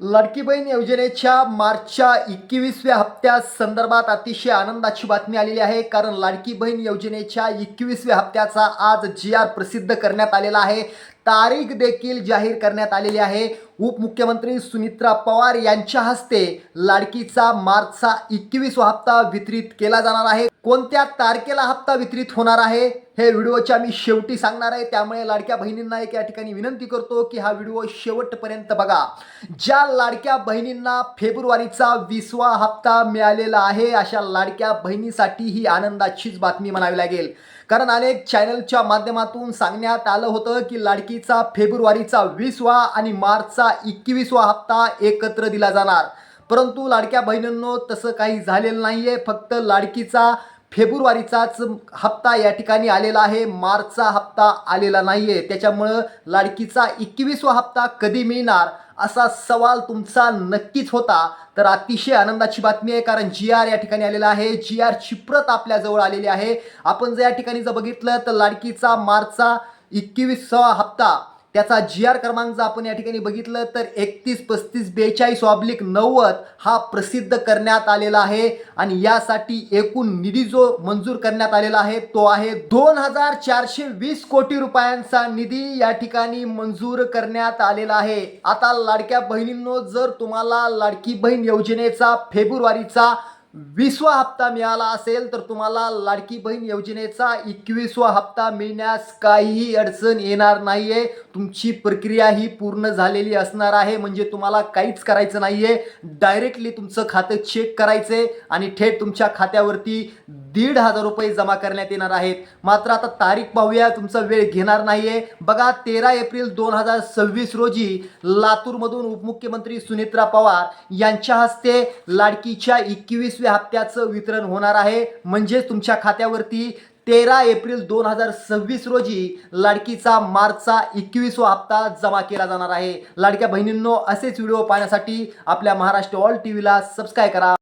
लाडकी बहीण योजनेच्या मार्चच्या 21व्या हप्त्या संदर्भात अतिशय आनंदाची बातमी आलेली आहे. कारण लाडकी बहीण योजनेच्या 21व्या हप्त्याचा आज जी.आर. प्रसिद्ध करण्यात आलेला आहे. तारीख देखील जाहीर करण्यात आलेली आहे. उपमुख्यमंत्री सुनित्रा पवार यांच्या हस्ते लाडकीचा मार्चचा 21वा हप्ता वितरित केला जाणार आहे. कोणत्या तारखेला हप्ता वितरित होणार आहे हे व्हिडिओच्या मी शेवटी सांगणार आहे. त्यामुळे लाडक्या बहिणींना एक या ठिकाणी विनंती करतो की हा व्हिडिओ शेवटपर्यंत बघा. ज्या लाडक्या बहिणींना फेब्रुवारीचा 20वा हप्ता मिळालेला आहे अशा लाडक्या बहिणीसाठी ही आनंदाचीच बातमी म्हणावी लागेल. कारण अनेक चॅनलच्या माध्यमातून सांगण्यात आलं होतं की लाडकीचा फेब्रुवारीचा 20वा आणि मार्चचा 21वा हप्ता एकत्र दिला जाणार. परंतु लाडक्या बहिणींनो तसं काही झालेलं नाहीये. फक्त लाडकीचा फेब्रुवारीचाच हप्ता या ठिकाणी आलेला आहे, मार्चचा हप्ता आलेला नाहीये. त्याच्यामुळं लाडकीचा 21वा हप्ता कधी मिळणार असा सवाल तुमचा नक्कीच होता. तर अतिशय आनंदाची बातमी आहे, कारण जी.आर. या ठिकाणी आलेला आहे. जी.आर.ची प्रत आपल्याजवळ आलेली आहे. आपण जर या ठिकाणी जर बघितलं तर लाडकीचा मार्चचा 21वा हप्ता त्याचा जी.आर. क्रमांक जर आपण या ठिकाणी बघितलं तर 313542/90 हा प्रसिद्ध करण्यात आलेला आहे. आणि यासाठी एकूण निधी जो मंजूर करण्यात आलेला आहे तो आहे 2420 कोटी रुपयांचा निधी या ठिकाणी मंजूर करण्यात आलेला आहे. आता लाडक्या बहिणींनो, जर तुम्हाला लाडकी बहीण योजनेचा फेब्रुवारीचा 20वा हप्ता मिळाला असेल तर तुम्हाला लाडकी बहीण योजनेचा 21वा हप्ता मिळण्यास काहीही अडचण येणार नाहीये. तुमची प्रक्रिया ही पूर्ण झालेली असणार आहे. म्हणजे तुम्हाला काहीच करायचं नाहीये. डायरेक्टली तुमचं खातं चेक करायचे आणि थेट तुमच्या खात्यावरती 1,500 रुपये जमा करण्यात येणार आहेत. मात्र आता तारीख पाहूया, तुमचा वेळ घेणार नाहीये. बघा, 13 एप्रिल 2026 रोजी लातूरमधून उपमुख्यमंत्री सुनित्रा पवार यांच्या हस्ते लाडकीच्या 21व्या हप्त्याचं वितरण होणार आहे. म्हणजे तुमच्या खात्यावरती 13 एप्रिल 2026 रोजी लाडकीचा मार्चचा 21वा हप्ता जमा केला जाणार आहे. लाडक्या बहिणींनो, असेच व्हिडिओ पाहण्यासाठी आपल्या महाराष्ट्र ऑल टीव्हीला सबस्क्राईब करा.